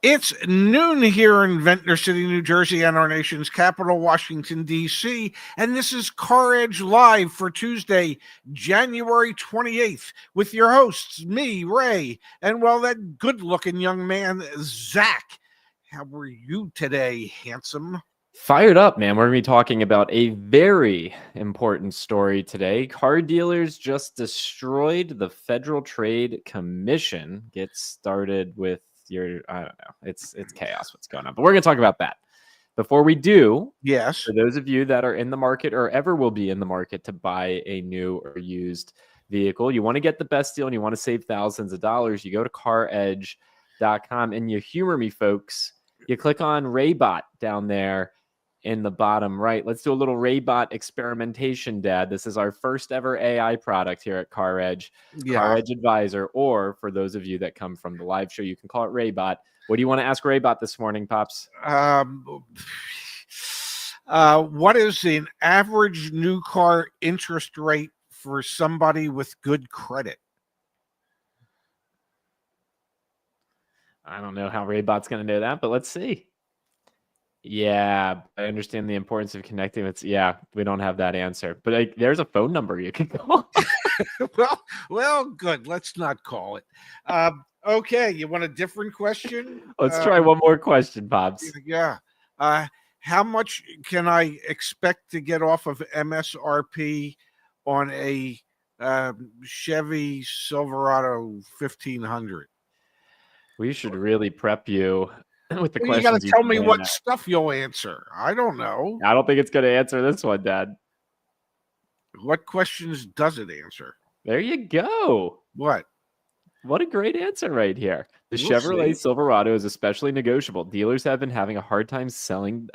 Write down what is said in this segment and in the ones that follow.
It's noon here in Ventnor City, New Jersey, and our nation's capital, Washington, D.C., and this is CarEdge Live for Tuesday, January 28th, with your hosts, me, Ray, and, well, that good-looking young man, Zach. How were you today, handsome? Fired up, man. We're going to be talking about a very important story today. Car dealers just destroyed the Federal Trade Commission. Get started with your, I don't know. It's chaos what's going on. But we're going to talk about that. Before we do, yes, for those of you that are in the market or ever will be in the market to buy a new or used vehicle, you want to get the best deal and you want to save thousands of dollars, you go to CarEdge.com and you humor me, folks. You click on Raybot down there in the bottom right. Let's do a little Raybot experimentation, Dad. This is our first ever AI product here at CarEdge, CarEdge Advisor, or for those of you that come from the live show, you can call it Raybot. What do you want to ask Raybot this morning, Pops? What is an average new car interest rate for somebody with good credit? I don't know how Raybot's going to know that, but let's see. Yeah, I understand the importance of connecting. Yeah, we don't have that answer, but there's a phone number you can call. well, good. Let's not call it. Okay, you want a different question? Let's try one more question, Pops. Yeah. How much can I expect to get off of MSRP on a Chevy Silverado 1500? We should really prep you with the questions. You got to tell me what stuff you'll answer. I don't know. I don't think it's going to answer this one, Dad. What questions does it answer? There you go. What a great answer right here. The Chevrolet Silverado is especially negotiable. Dealers have been having a hard time selling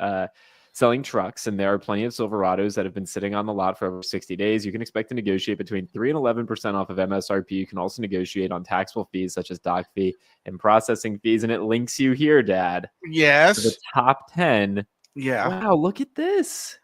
trucks, and there are plenty of Silverados that have been sitting on the lot for over 60 days. You can expect to negotiate between 3 and 11% off of MSRP. You can also negotiate on taxable fees such as dock fee and processing fees, and it links you here, Dad. Yes. To the top 10. Yeah. Wow, look at this.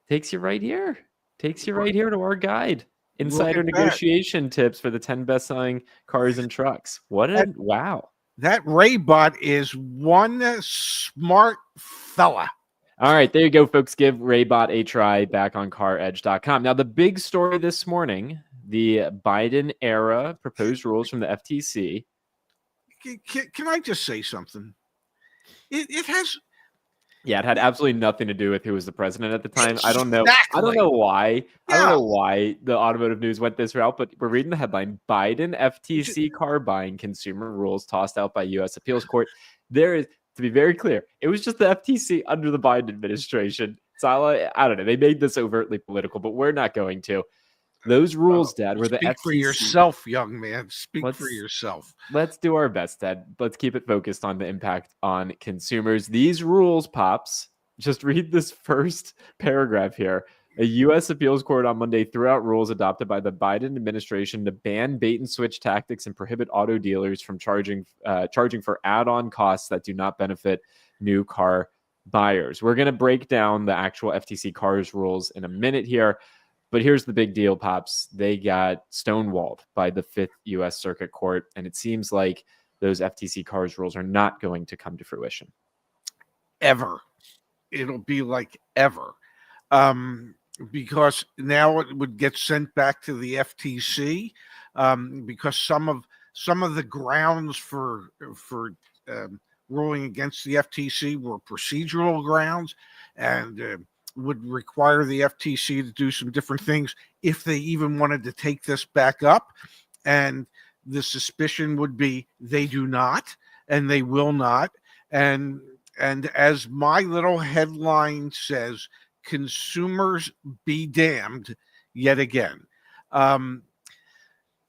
Takes you right here. To our guide. Insider negotiation tips for the 10 best-selling cars and trucks. Wow. That Raybot is one smart fella. All right, there you go, folks. Give Raybot a try back on CarEdge.com. Now, the big story this morning, the Biden era proposed rules from the FTC. Can I just say something? It has... Yeah, it had absolutely nothing to do with who was the president at the time. Exactly. I don't know why. Yeah. I don't know why the automotive news went this route, but we're reading the headline: Biden FTC car buying consumer rules tossed out by U.S. appeals court. There is, to be very clear, it was just the FTC under the Biden administration. So I don't know. They made this overtly political, but we're not going to. Those rules, Dad, were the FTC. Speak for yourself, young man. Speak for yourself. Let's do our best, Dad. Let's keep it focused on the impact on consumers. These rules, Pops, just read this first paragraph here. A U.S. appeals court on Monday threw out rules adopted by the Biden administration to ban bait-and-switch tactics and prohibit auto dealers from charging for add-on costs that do not benefit new car buyers. We're going to break down the actual FTC cars rules in a minute here. But here's the big deal, Pops. They got stonewalled by the 5th U.S. Circuit Court, and it seems like those FTC cars rules are not going to come to fruition. Ever. It'll be like ever. Because now it would get sent back to the FTC because some of the grounds for ruling against the FTC were procedural grounds and would require the FTC to do some different things if they even wanted to take this back up. And the suspicion would be they do not, and they will not. And as my little headline says, consumers be damned yet again.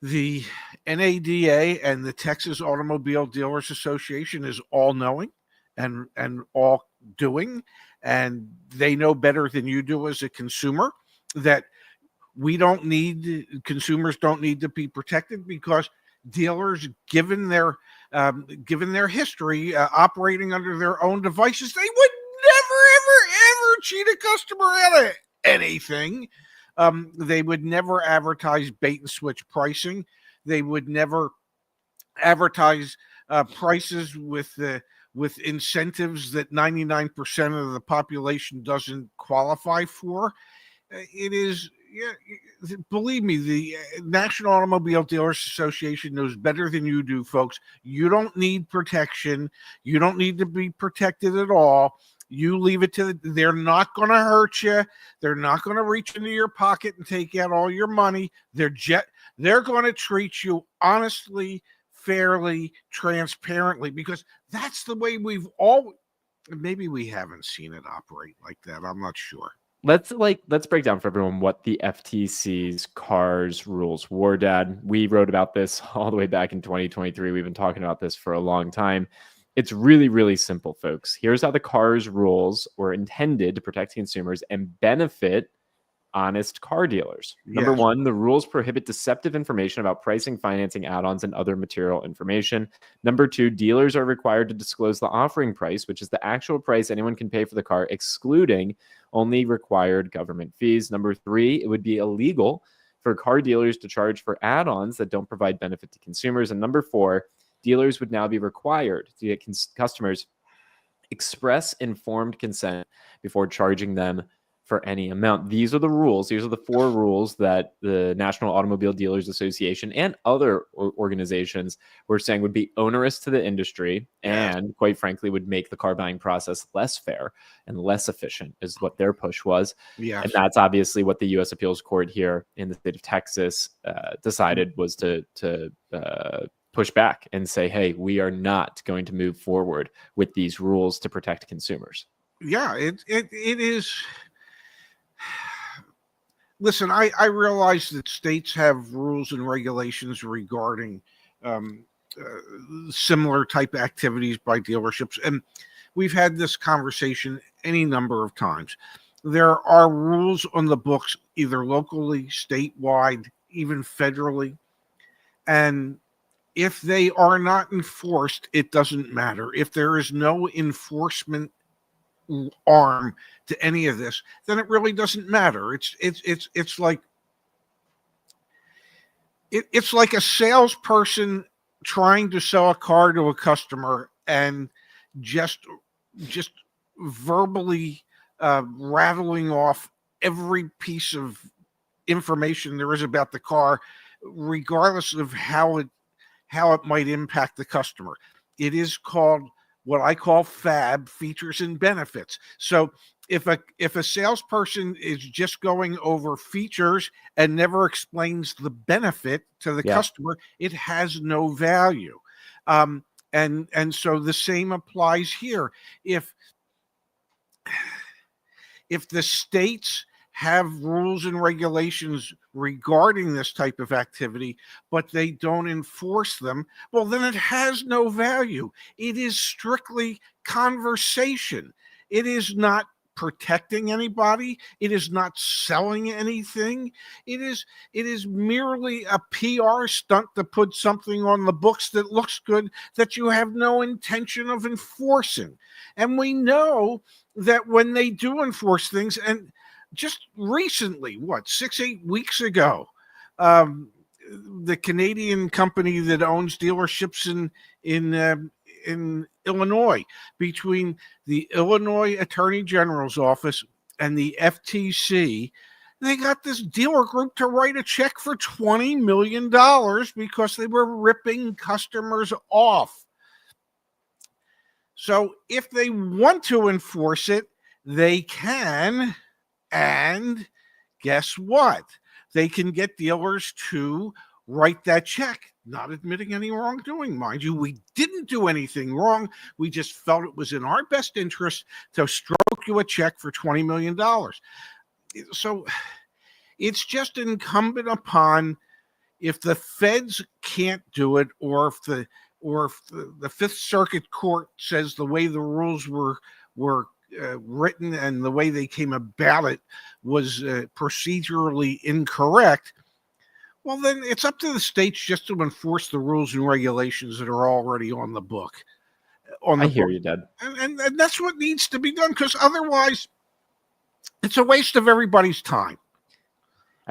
The NADA and the Texas Automobile Dealers Association is all knowing and all doing, and they know better than you do as a consumer that consumers don't need to be protected because dealers, given their history operating under their own devices, they would never cheat a customer out of anything. They would never advertise bait and switch pricing. They would never advertise prices with incentives that 99% of the population doesn't qualify for. It is, yeah, believe me, the National Automobile Dealers Association knows better than you do, folks. You don't need protection. You don't need to be protected at all. You leave it to they're not going to hurt you. They're not going to reach into your pocket and take out all your money. They're going to treat you honestly, fairly, transparently, because that's the way we've all. Maybe we haven't seen it operate like that. I'm not sure. Let's break down for everyone what the FTC's cars rules were, Dad. We wrote about this all the way back in 2023. We've been talking about this for a long time. It's really, really simple, folks. Here's how the cars rules were intended to protect consumers and benefit honest car dealers. Number one, the rules prohibit deceptive information about pricing, financing, add-ons, and other material information. Number two, dealers are required to disclose the offering price, which is the actual price anyone can pay for the car, excluding only required government fees. Number three, it would be illegal for car dealers to charge for add-ons that don't provide benefit to consumers. And number four, dealers would now be required to get customers express informed consent before charging them for any amount. These are the rules. These are the four rules that the National Automobile Dealers Association and other organizations were saying would be onerous to the industry and, quite frankly, would make the car buying process less fair and less efficient, is what their push was. Yes. And that's obviously what the U.S. Appeals Court here in the state of Texas decided was to push back and say, hey, we are not going to move forward with these rules to protect consumers. Yeah, it is. Listen, I realize that states have rules and regulations regarding similar type activities by dealerships, and we've had this conversation any number of times. There are rules on the books, either locally, statewide, even federally, and if they are not enforced, it doesn't matter. If there is no enforcement arm to any of this, then it really doesn't matter. It's like a salesperson trying to sell a car to a customer and just verbally rattling off every piece of information there is about the car, regardless of how it might impact the customer. It is called what I call FAB, features and benefits. So if a salesperson is just going over features and never explains the benefit to the customer, it has no value. And so the same applies here. If the states have rules and regulations regarding this type of activity, but they don't enforce them, well, then it has no value. It is strictly conversation. It is not protecting anybody. It is not selling anything. It is merely a PR stunt to put something on the books that looks good that you have no intention of enforcing. And we know that when they do enforce things, and just recently, 6-8 weeks ago, the Canadian company that owns dealerships in Illinois, between the Illinois Attorney General's office and the FTC, they got this dealer group to write a check for $20 million because they were ripping customers off. So if they want to enforce it, they can. And guess what? They can get dealers to write that check, not admitting any wrongdoing. Mind you, we didn't do anything wrong. We just felt it was in our best interest to stroke you a check for $20 million. So it's just incumbent upon, if the feds can't do it, or if the Fifth Circuit Court says the way the rules were written and the way they came about it was procedurally incorrect, well, then it's up to the states just to enforce the rules and regulations that are already on the book. I hear you, Dad. And that's what needs to be done, because otherwise it's a waste of everybody's time.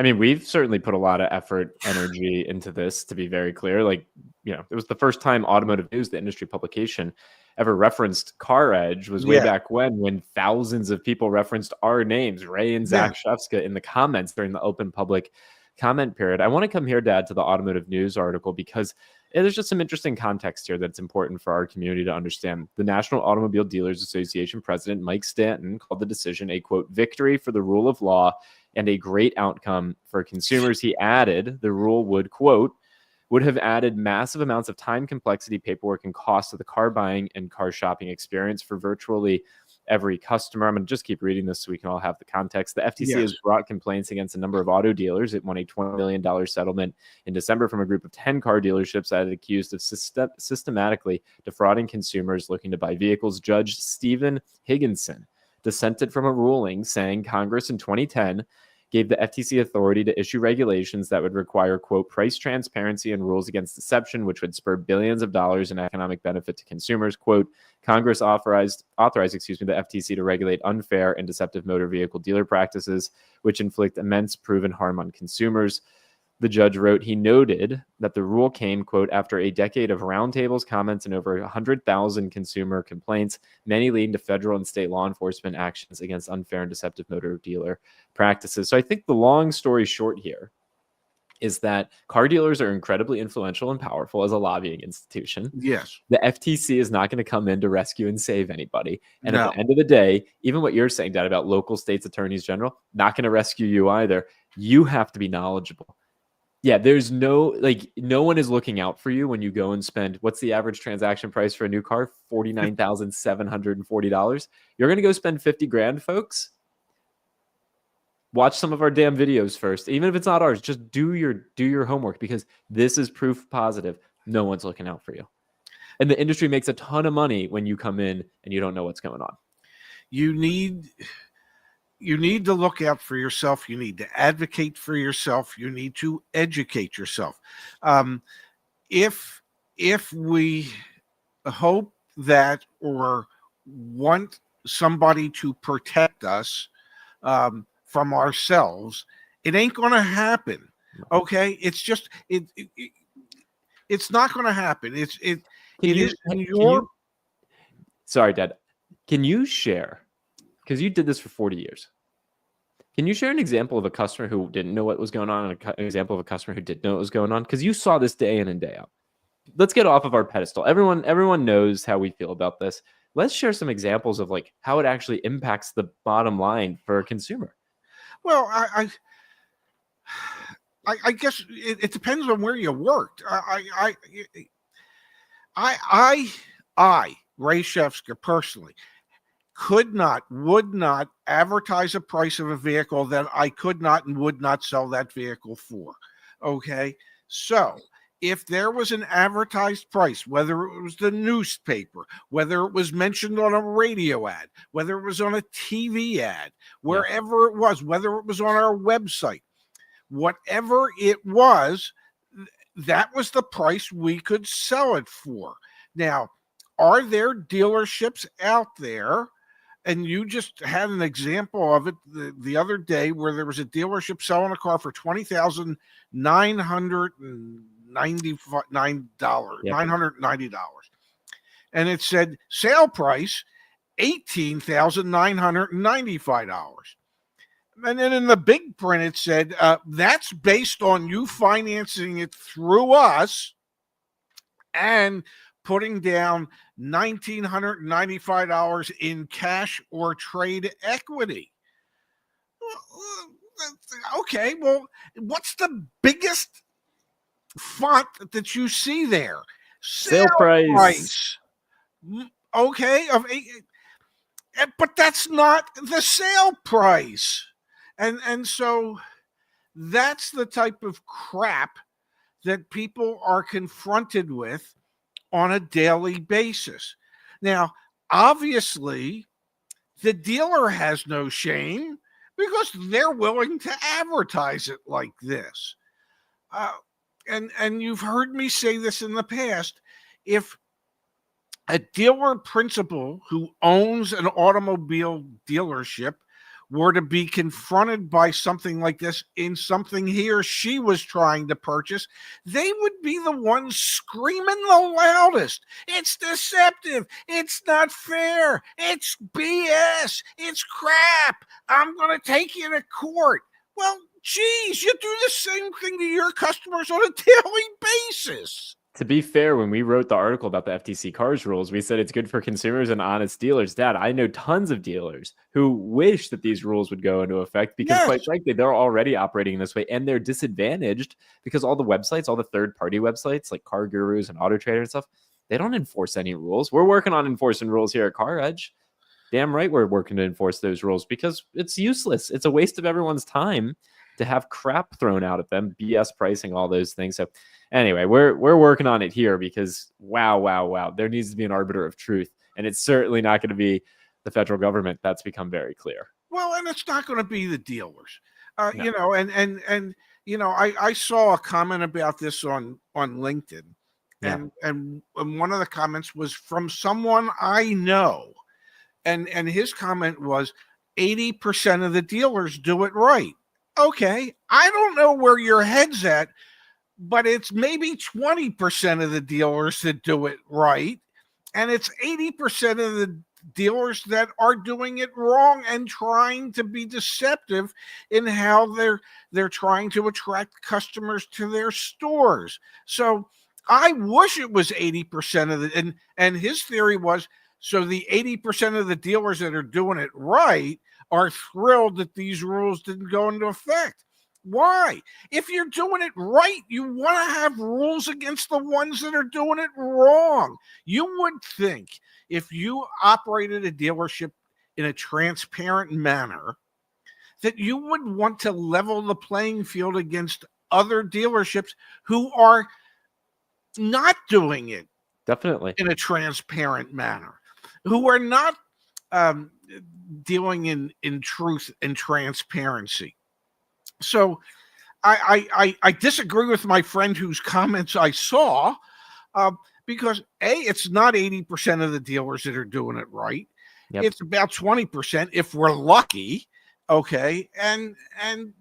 I mean, we've certainly put a lot of effort, energy into this, to be very clear. Like, it was the first time Automotive News, the industry publication, ever referenced CarEdge was way Yeah. back when thousands of people referenced our names, Ray and Zach Shefska, in the comments during the open public comment period. I want to come here, Dad, to the Automotive News article because there's just some interesting context here that's important for our community to understand. The National Automobile Dealers Association president, Mike Stanton, called the decision a, quote, victory for the rule of law and a great outcome for consumers. He added the rule would, quote, would have added massive amounts of time, complexity, paperwork, and cost to the car buying and car shopping experience for virtually every customer. I'm going to just keep reading this so we can all have the context. The FTC has brought complaints against a number of auto dealers. It won a $20 million settlement in December from a group of 10 car dealerships that had accused of systematically defrauding consumers looking to buy vehicles. Judge Stephen Higginson dissented from a ruling saying Congress in 2010 gave the FTC authority to issue regulations that would require, quote, price transparency and rules against deception, which would spur billions of dollars in economic benefit to consumers. Quote, Congress authorized, the FTC to regulate unfair and deceptive motor vehicle dealer practices, which inflict immense proven harm on consumers. The judge wrote, he noted that the rule came, quote, after a decade of roundtables, comments, and over 100,000 consumer complaints, many leading to federal and state law enforcement actions against unfair and deceptive motor dealer practices. So I think the long story short here is that car dealers are incredibly influential and powerful as a lobbying institution. Yes. The FTC is not going to come in to rescue and save anybody. And at the end of the day, even what you're saying, Dad, about local states attorneys general, not going to rescue you either. You have to be knowledgeable. Yeah, there's no one is looking out for you when you go and spend, what's the average transaction price for a new car? $49,740. You're going to go spend 50 grand, folks. Watch some of our damn videos first. Even if it's not ours, just do your homework, because this is proof positive. No one's looking out for you. And the industry makes a ton of money when you come in and you don't know what's going on. You need to look out for yourself. You need to advocate for yourself. You need to educate yourself. If we hope that or want somebody to protect us from ourselves, it ain't going to happen. Okay, it's just it's not going to happen. Sorry, Dad. Can you share? Because you did this for 40 years. Can you share an example of a customer who didn't know what was going on and an example of a customer who did know what was going on? Because you saw this day in and day out. Let's get off of our pedestal. Everyone knows how we feel about this. Let's share some examples of like how it actually impacts the bottom line for a consumer. Well, I guess it depends on where you worked. I Ray Shefska personally would not advertise a price of a vehicle that I could not and would not sell that vehicle for. Okay. So if there was an advertised price, whether it was the newspaper, whether it was mentioned on a radio ad, whether it was on a TV ad, wherever it was, whether it was on our website, whatever it was, that was the price we could sell it for. Now, are there dealerships out there? And you just had an example of it the other day where there was a dealership selling a car for $20,990. And it said sale price $18,995. And then in the big print, it said, that's based on you financing it through us and putting down $1,995 in cash or trade equity. Okay, well, what's the biggest font that you see there? Sale price. Okay, but that's not the sale price. And so that's the type of crap that people are confronted with on a daily basis. Now, obviously, the dealer has no shame because they're willing to advertise it like this. And you've heard me say this in the past. If a dealer principal who owns an automobile dealership were to be confronted by something like this in something he or she was trying to purchase, they would be the ones screaming the loudest. It's deceptive. It's not fair. It's BS. It's crap. I'm going to take you to court. Well, geez, you do the same thing to your customers on a daily basis. To be fair, when we wrote the article about the FTC cars rules, we said it's good for consumers and honest dealers. Dad, I know tons of dealers who wish that these rules would go into effect because, quite frankly, they're already operating in this way and they're disadvantaged because all the websites, all the third-party websites like Car Gurus and Auto Trader and stuff, they don't enforce any rules. We're working on enforcing rules here at CarEdge. Damn right we're working to enforce those rules because it's useless. It's a waste of everyone's time to have crap thrown out at them, BS pricing, all those things. So anyway, we're working on it here because wow, there needs to be an arbiter of truth, and it's certainly not going to be the federal government. That's become very clear. Well, and it's not going to be the dealers, No. you know. And you know, I saw a comment about this on LinkedIn, and one of the comments was from someone I know, and his comment was 80% of the dealers do it right. Okay, I don't know where your head's at, but it's maybe 20% of the dealers that do it right, and it's 80% of the dealers that are doing it wrong and trying to be deceptive in how they're trying to attract customers to their stores. So I wish it was 80% of the, and his theory was, so the 80% of the dealers that are doing it right are thrilled that these rules didn't go into effect. Why? If you're doing it right, you want to have rules against the ones that are doing it wrong. You would think if you operated a dealership in a transparent manner, that you would want to level the playing field against other dealerships who are not doing it Definitely in a transparent manner, who are not dealing in truth and transparency. So I disagree with my friend whose comments I saw, because it's not 80% of the dealers that are doing it right. Yep. It's about 20% if we're lucky. Okay, and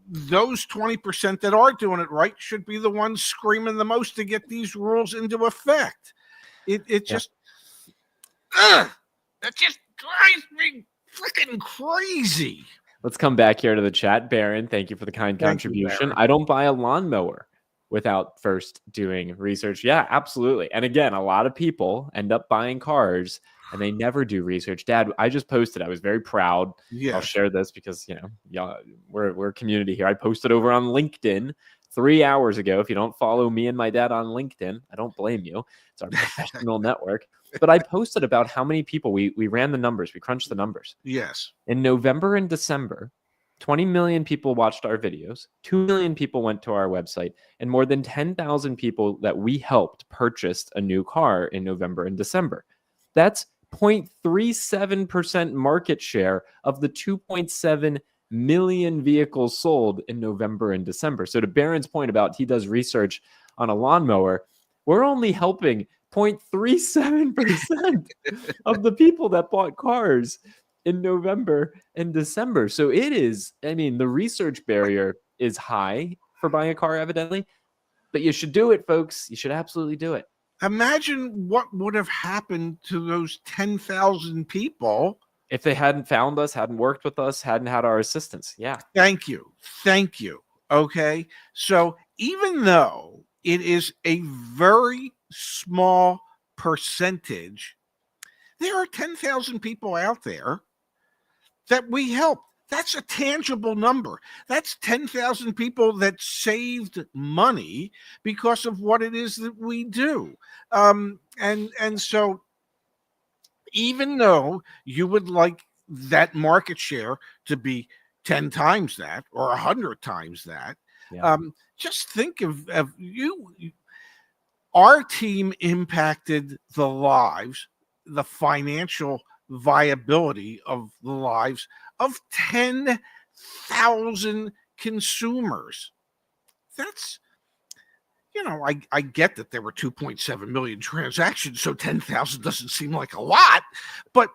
those 20% that are doing it right should be the ones screaming the most to get these rules into effect. It just that just drives me freaking crazy. Let's come back here to the chat. Baron, thank you for the kind contribution. I don't buy a lawnmower without first doing research. Yeah, absolutely. And again, a lot of people end up buying cars and they never do research. Dad, I just posted. I was very proud. Yeah. I'll share this because, you know, y'all, we're a community here. I posted over on LinkedIn 3 hours ago. If you don't follow me and my dad on LinkedIn, I don't blame you. It's our professional network. But I posted about how many people we ran the numbers. We crunched the numbers. Yes. In November and December, 20 million people watched our videos. 2 million people went to our website, and more than 10,000 people that we helped purchased a new car in November and December. That's 0.37% market share of the 2.7 million vehicles sold in November and December. So to Baron's point about he does research on a lawnmower, we're only helping 0.37% of the people that bought cars in November and December. So it is, I mean, the research barrier is high for buying a car, evidently, but you should do it, folks. You should absolutely do it. Imagine what would have happened to those 10,000 people if they hadn't found us, hadn't worked with us, hadn't had our assistance. Yeah. Thank you. Thank you. Okay. So even though it is a very small percentage, there are 10,000 people out there that we help. That's a tangible number. That's 10,000 people that saved money because of what it is that we do. And so even though you would like that market share to be 10 times that or 100 times that, just think of you. Our team impacted the lives, the financial viability of the lives of 10,000 consumers. That's, you know, I get that there were 2.7 million transactions, so 10,000 doesn't seem like a lot, but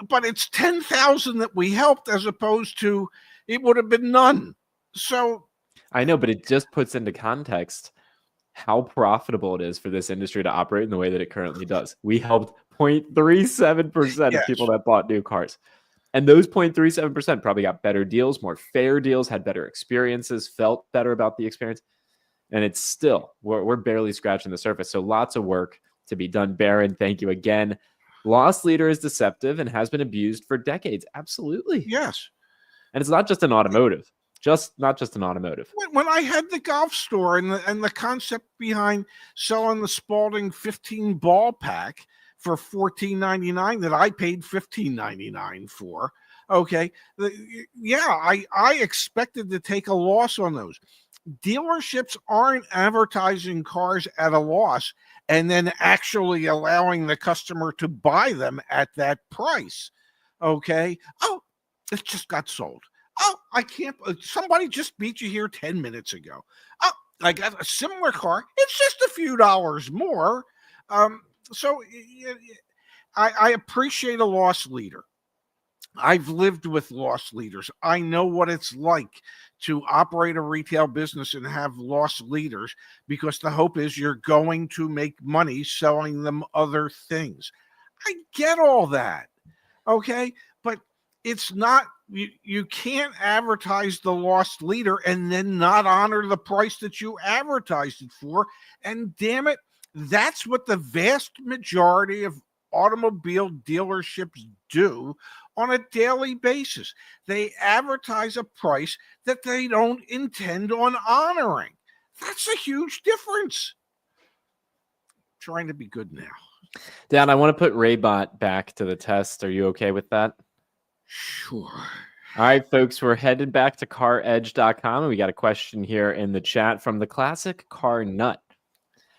but it's 10,000 that we helped as opposed to it would have been none. So I know, but it just puts into context how profitable it is for this industry to operate in the way that it currently does. We helped 0.37% of people yes, that bought new cars. And those 0.37% probably got better deals, more fair deals, had better experiences, felt better about the experience. And it's still, we're barely scratching the surface. So lots of work to be done. Baron, thank you again. Loss leader is deceptive and has been abused for decades. Absolutely. yes. And it's not just an automotive, not just an automotive. When I had the golf store and the concept behind selling the Spalding 15 ball pack for $14.99 that I paid $15.99 for. Okay. I expected to take a loss on those. Dealerships aren't advertising cars at a loss and then actually allowing the customer to buy them at that price. Okay. Oh, it just got sold. Oh, I can't. Somebody just beat you here 10 minutes ago. Oh, I got a similar car. It's just a few dollars more. So I appreciate a loss leader. I've lived with loss leaders. I know what it's like to operate a retail business and have loss leaders because the hope is you're going to make money selling them other things. I get all that. Okay. But it's not, you can't advertise the lost leader and then not honor the price that you advertised it for. And damn it, that's what the vast majority of automobile dealerships do on a daily basis. They advertise a price that they don't intend on honoring. That's a huge difference. I'm trying to be good now. Dan, I want to put Raybot back to the test. Are you okay with that? Sure. All right, folks, we're headed back to CarEdge.com, and we got a question here in the chat from the classic car nut.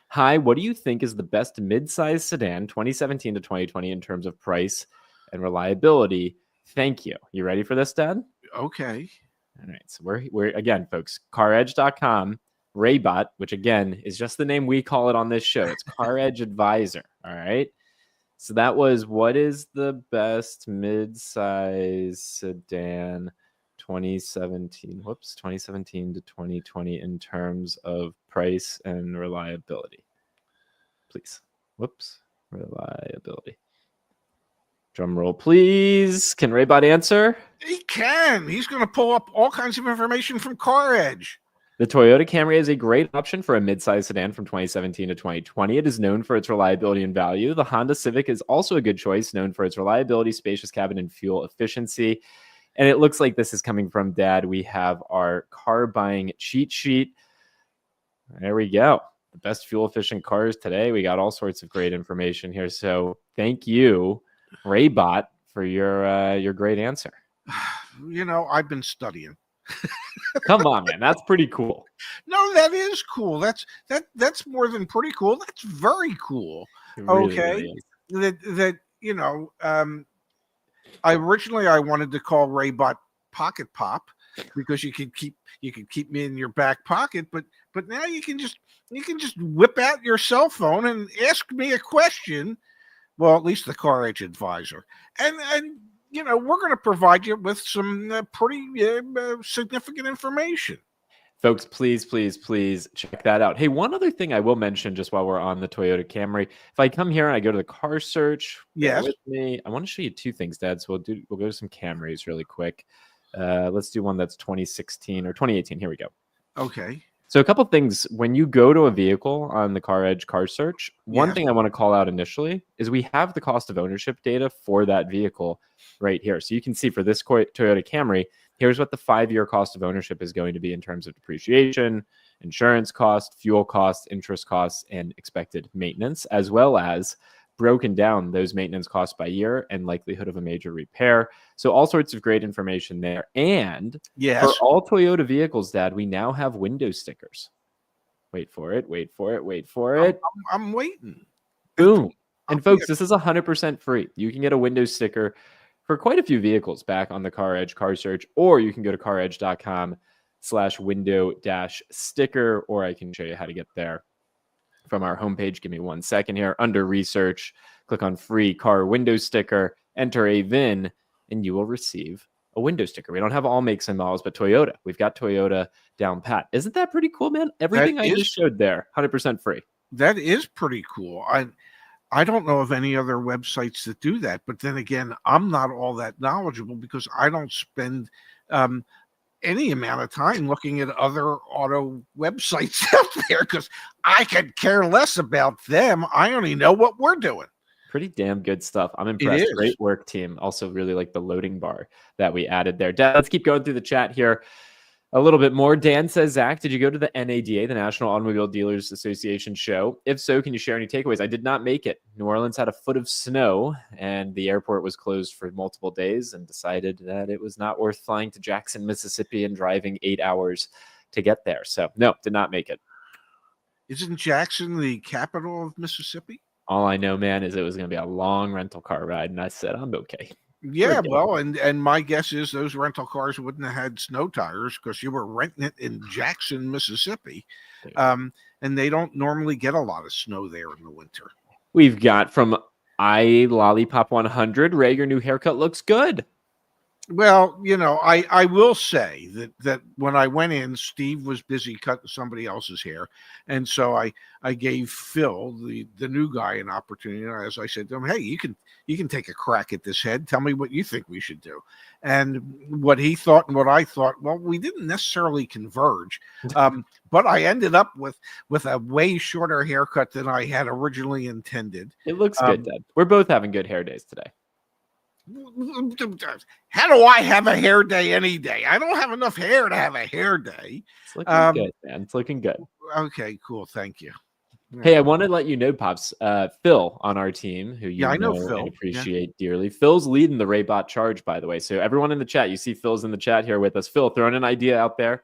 Hi, what do you think is the best midsize sedan 2017 to 2020 in terms of price and reliability? Thank you. You ready for this, Dad? Okay. All right, so we're again, folks, CarEdge.com, Raybot, which again is just the name we call it on this show. It's CarEdge Advisor. All right. So that was, what is the best mid-size sedan 2017 to 2020 in terms of price and reliability? Please. Reliability. Drum roll, please. Can Raybot answer? He can. He's going to pull up all kinds of information from CarEdge. The Toyota Camry is a great option for a midsize sedan from 2017 to 2020. It is known for its reliability and value. The Honda Civic is also a good choice, known for its reliability, spacious cabin, and fuel efficiency. And it looks like this is coming from Dad. We have our car buying cheat sheet. There we go. The best fuel efficient cars today. We got all sorts of great information here. So thank you, Raybot, for your great answer. You know, I've been studying. Come on, man. That's pretty cool. No, that is cool. That's more than pretty cool. That's very cool. It really, Okay. really is. That you know, I wanted to call Raybot Pocket Pop because you could keep me in your back pocket, but now you can just whip out your cell phone and ask me a question. Well, at least the CarEdge Advisor, and you know, we're going to provide you with some pretty significant information. Folks, please check that out. Hey, one other thing I will mention just while we're on the Toyota Camry. If I come here and I go to the car search, yes, with me, I want to show you two things, Dad. So we'll go to some Camrys really quick. Let's do one that's 2016 or 2018. Here we go. Okay. So a couple things, when you go to a vehicle on the CarEdge car search, one thing I want to call out initially is we have the cost of ownership data for that vehicle right here. So you can see for this Toyota Camry, here's what the 5-year cost of ownership is going to be in terms of depreciation, insurance cost, fuel costs, interest costs, and expected maintenance, as well as broken down those maintenance costs by year and likelihood of a major repair. So all sorts of great information there. And yes, for all Toyota vehicles, Dad, we now have window stickers. Wait for it. I'm waiting. Boom. And folks, this is 100% free. You can get a window sticker for quite a few vehicles back on the CarEdge car search, or you can go to caredge.com/window-sticker, or I can show you how to get there from our homepage. Give me 1 second here. Under research, click on free car window sticker. enter a VIN, and you will receive a window sticker. We don't have all makes and models, but Toyota. We've got Toyota down pat. Isn't that pretty cool, man? Everything I just showed there, 100% free. That is pretty cool. I don't know of any other websites that do that, but then again, I'm not all that knowledgeable because I don't spend any amount of time looking at other auto websites out there because I could care less about them. I only know what we're doing. Pretty damn good stuff. I'm impressed. Great work, team. Also really like the loading bar that we added there. Let's keep going through the chat here a little bit more. Dan says, Zach, did you go to the NADA, the National Automobile Dealers Association show? If so, can you share any takeaways? I did not make it. New Orleans had a foot of snow and the airport was closed for multiple days, and decided that it was not worth flying to Jackson, Mississippi and driving 8 hours to get there. So no, did not make it. Isn't Jackson the capital of Mississippi? All I know, man, is it was going to be a long rental car ride, and I said, I'm okay. Yeah, well, and my guess is those rental cars wouldn't have had snow tires because you were renting it in Jackson, Mississippi, and they don't normally get a lot of snow there in the winter. We've got from Lollipop 100, Ray, your new haircut looks good. Well, you know, I will say that when I went in, Steve was busy cutting somebody else's hair, and so I gave Phil, the new guy, an opportunity. As I said to him, hey, you can take a crack at this head. Tell me what you think we should do. And what he thought and what I thought, well, we didn't necessarily converge, but I ended up with a way shorter haircut than I had originally intended. It looks good, Dad. We're both having good hair days today. How do I have a hair day any day? I don't have enough hair to have a hair day. It's looking good, man. It's looking good. Okay, cool. Thank you. Hey, I want to let you know, Pops, Phil on our team, who you know Phil and appreciate dearly. Phil's leading the Raybot charge, by the way. So everyone in the chat, you see Phil's in the chat here with us. Phil, throwing an idea out there.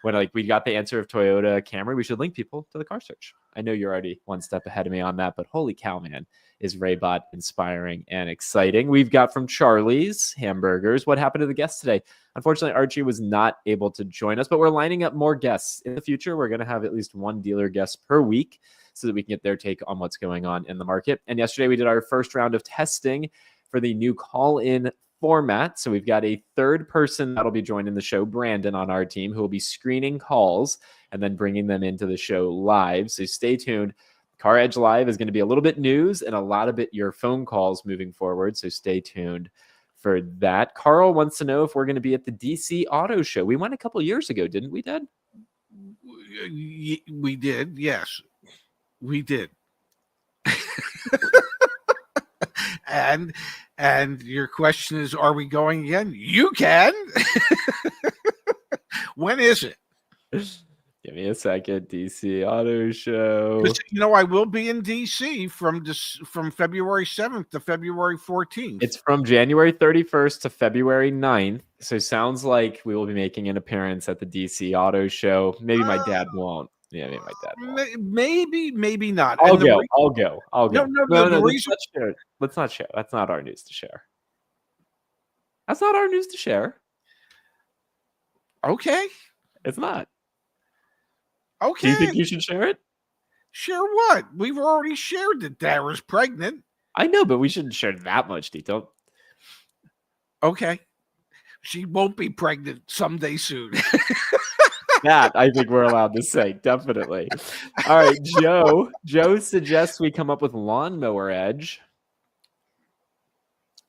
When we got the answer of Toyota Camry, we should link people to the car search. I know you're already one step ahead of me on that, but holy cow, man, is Raybot inspiring and exciting. We've got from Charlie's Hamburgers. What happened to the guests today? Unfortunately, Archie was not able to join us, but we're lining up more guests in the future. We're going to have at least one dealer guest per week so that we can get their take on what's going on in the market. And yesterday we did our first round of testing for the new call-in format. So we've got a third person that'll be joining the show, Brandon, on our team, who will be screening calls and then bringing them into the show live. So stay tuned. CarEdge Live is going to be a little bit news and a lot of it your phone calls moving forward. So stay tuned for that. Carl wants to know if we're going to be at the DC Auto Show. We went a couple years ago, didn't we, Dad? We did. Yes, we did. And your question is, are we going again? You can. When is it? Give me a second. DC Auto Show. You know, I will be in DC from February 7th to February 14th. It's from January 31st to February 9th. So sounds like we will be making an appearance at the DC Auto Show. Maybe my dad won't. Yeah, maybe my dad won't. Maybe not. I'll go. No. Let's not share. That's not our news to share. That's not our news to share. Okay. It's not. Okay. Do you think you should share it? Share what? We've already shared that Dara's pregnant. I know, but we shouldn't share that much detail. Okay. She won't be pregnant someday soon. That I think we're allowed to say, definitely. All right, Joe. Joe suggests we come up with lawnmower edge.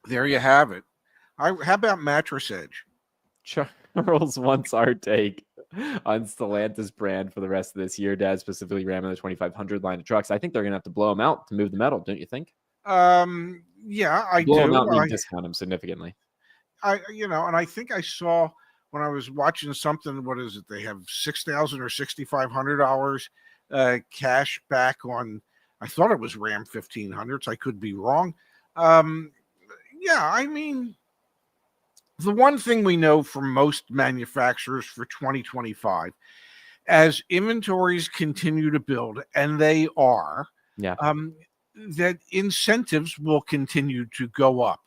There you have it. How about mattress edge? Charles wants our take on Stellantis brand for the rest of this year, Dad, specifically Ram in the 2500 line of trucks. I think they're going to have to blow them out to move the metal, don't you think? Yeah, I blow do. Them out and discount them significantly. And I think I saw when I was watching something, what is it? They have $6,000 or $6,500 cash back on, I thought it was Ram 1500s. I could be wrong. Yeah, I mean, the one thing we know from most manufacturers for 2025, as inventories continue to build, and they are, that incentives will continue to go up.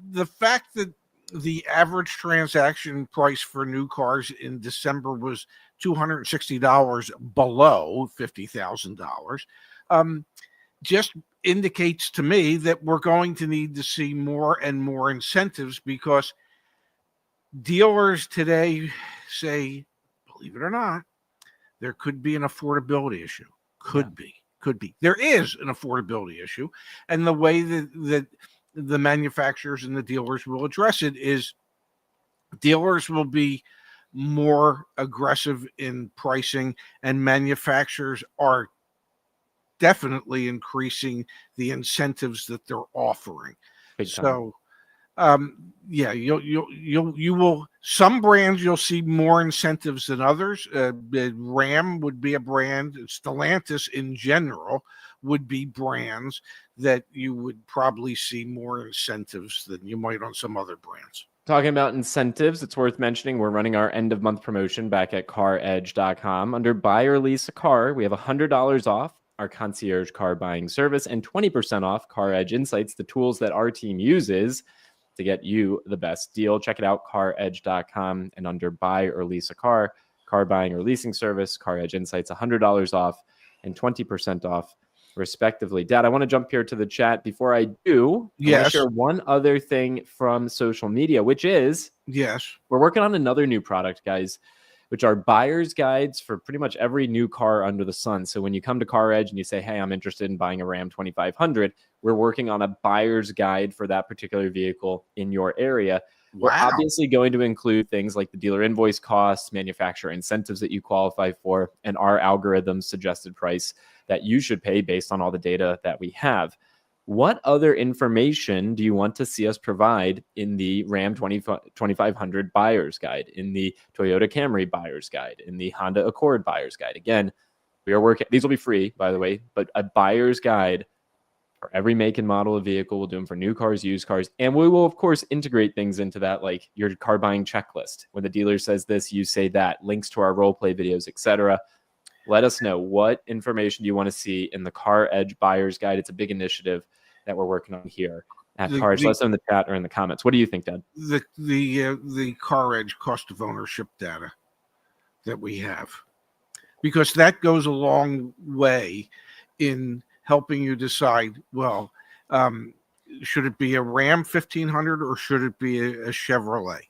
The fact that the average transaction price for new cars in December was $260 below $50,000 just indicates to me that we're going to need to see more and more incentives, because dealers today say, believe it or not, there could be an affordability issue. Could be. There is an affordability issue. And the way that the manufacturers and the dealers will address it is dealers will be more aggressive in pricing, and manufacturers are definitely increasing the incentives that they're offering. Big time. So yeah, you will, some brands you'll see more incentives than others. Ram would be a brand. Stellantis in general would be brands that you would probably see more incentives than you might on some other brands. Talking about incentives, it's worth mentioning we're running our end of month promotion back at CarEdge.com. Under buy or lease a car, we have $100 off our concierge car buying service and 20% off CarEdge Insights, the tools that our team uses to get you the best deal. Check it out, CarEdge.com, and under buy or lease a car buying or leasing service, CarEdge Insights, $100 off and 20% off, respectively. Dad, I want to jump here to the chat. Before I do, I want to share one other thing from social media, which is we're working on another new product, guys, which are buyer's guides for pretty much every new car under the sun. So when you come to CarEdge and you say, hey, I'm interested in buying a Ram 2500, we're working on a buyer's guide for that particular vehicle in your area. We're obviously going to include things like the dealer invoice costs, manufacturer incentives that you qualify for, and our algorithm suggested price that you should pay based on all the data that we have. What other information do you want to see us provide in the Ram 2500 buyer's guide, in the Toyota Camry buyer's guide, in the Honda Accord buyer's guide? Again, we are working, these will be free, by the way, but a buyer's guide for every make and model of vehicle. We'll do them for new cars, used cars, and we will, of course, integrate things into that, like your car buying checklist. When the dealer says this, you say that, links to our role play videos, etc. Let us know, what information do you want to see in the CarEdge buyer's guide? It's a big initiative that we're working on here at CarEdge. Let us know in the chat or in the comments. What do you think, Dad? The CarEdge cost of ownership data that we have, because that goes a long way in helping you decide, well, should it be a Ram 1500 or should it be a Chevrolet?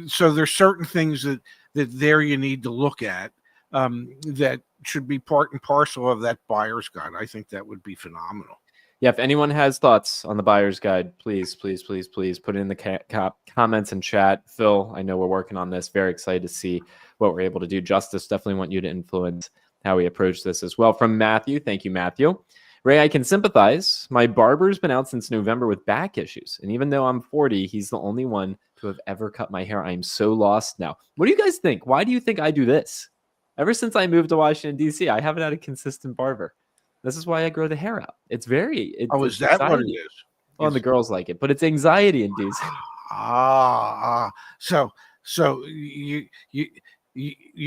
So there's certain things that there you need to look at that should be part and parcel of that buyer's guide. I think that would be phenomenal. Yeah, if anyone has thoughts on the buyer's guide, please put it in the comments and chat. Phil, I know we're working on this. Very excited to see what we're able to do. Justice, definitely want you to influence how we approach this as well. From Matthew, thank you, Matthew. Ray, I can sympathize. My barber's been out since November with back issues. And even though I'm 40, he's the only one to have ever cut my hair. I am so lost now. What do you guys think? Why do you think I do this? Ever since I moved to Washington, D.C., I haven't had a consistent barber. This is why I grow the hair out. It's very... Is that what it is? Well, the girls like it, but it's anxiety inducing. So you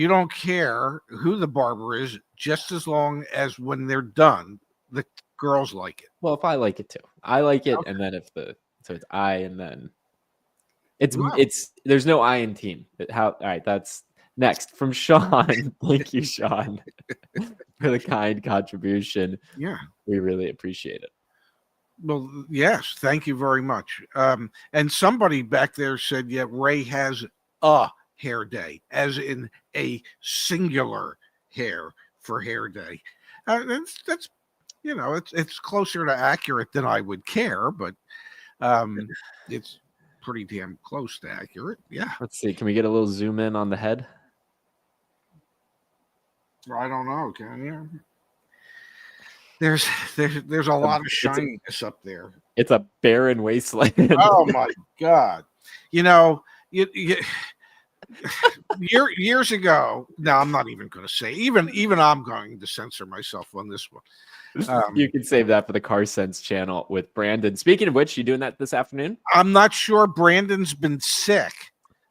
don't care who the barber is, just as long as when they're done, the girls like it. Well, if I like it too, I like it, okay. And then so it's I, and then it's there's no I in team. All right, that's next from Sean. Thank you, Sean, for the kind contribution. Yeah, we really appreciate it. Well, yes, thank you very much. And somebody back there said, yeah, Ray has a hair day, as in a singular hair for hair day. That's it's closer to accurate than I would care, but it's pretty damn close to accurate. Yeah. Let's see. Can we get a little zoom in on the head? I don't know. Can you? There's a lot of shininess up there. It's a barren wasteland. Oh my God! Years ago. No, I'm not even going to say. Even I'm going to censor myself on this one. You can save that for the Car Sense channel with Brandon. Speaking of which, you doing that this afternoon? I'm not sure. Brandon's been sick.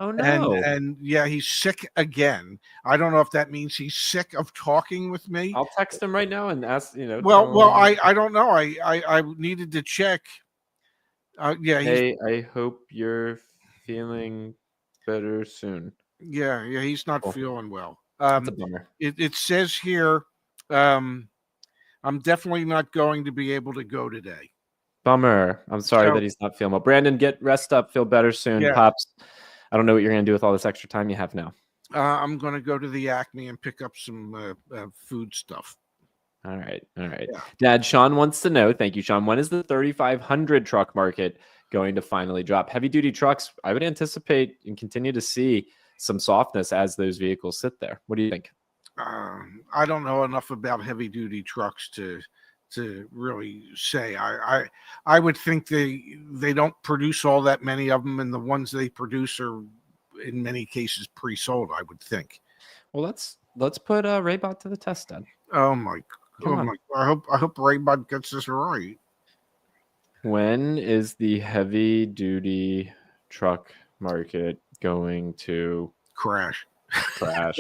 Oh no! And yeah, he's sick again. I don't know if that means he's sick of talking with me. I'll text him right now and ask. Well, I don't know. I needed to check. Yeah. Hey, I hope you're feeling better soon. Yeah. He's not feeling well. That's a bummer. It says here, I'm definitely not going to be able to go today. Bummer. I'm sorry So, that he's not feeling well. Brandon, get rest up. Feel better soon. yeah, Pops, I don't know what you're going to do with all this extra time you have now. I'm going to go to the Acme and pick up some food stuff. All right. All right. Yeah. Dad, Sean wants to know, thank you, Sean, when is the 3,500 truck market going to finally drop? Heavy duty trucks, I would anticipate and continue to see some softness as those vehicles sit there. What do you think? I don't know enough about heavy duty trucks to really say. I would think they don't produce all that many of them, and the ones they produce are in many cases pre-sold, I would think. Well, let's put Raybot to the test, Dad. Oh my! I hope Raybot gets this right. When is the heavy duty truck market going to Crash. crash?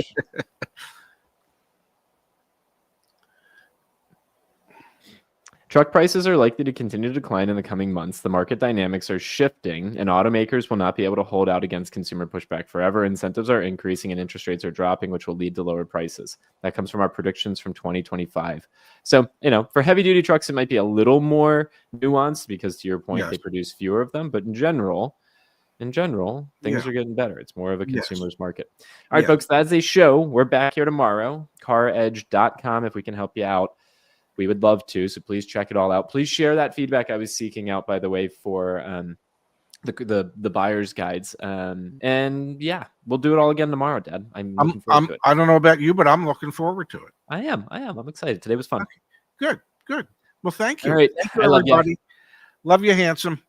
Truck prices are likely to continue to decline in the coming months. The market dynamics are shifting, and automakers will not be able to hold out against consumer pushback forever. Incentives are increasing and interest rates are dropping, which will lead to lower prices. That comes from our predictions from 2025. So, for heavy-duty trucks, it might be a little more nuanced because, to your point, Yes. they produce fewer of them. But in general, things are getting better. It's more of a consumer's market. All right, folks, that's a show. We're back here tomorrow. CarEdge.com if we can help you out. We would love to, so please check it all out. Please share that feedback I was seeking out, by the way, for the buyer's guides. And yeah, we'll do it all again tomorrow, Dad. I'm looking forward to it. I don't know about you, but I'm looking forward to it. I am. I'm excited. Today was fun. Okay. Good. Well, thank you. All right. Thank you, I love everybody. you. Love you, handsome.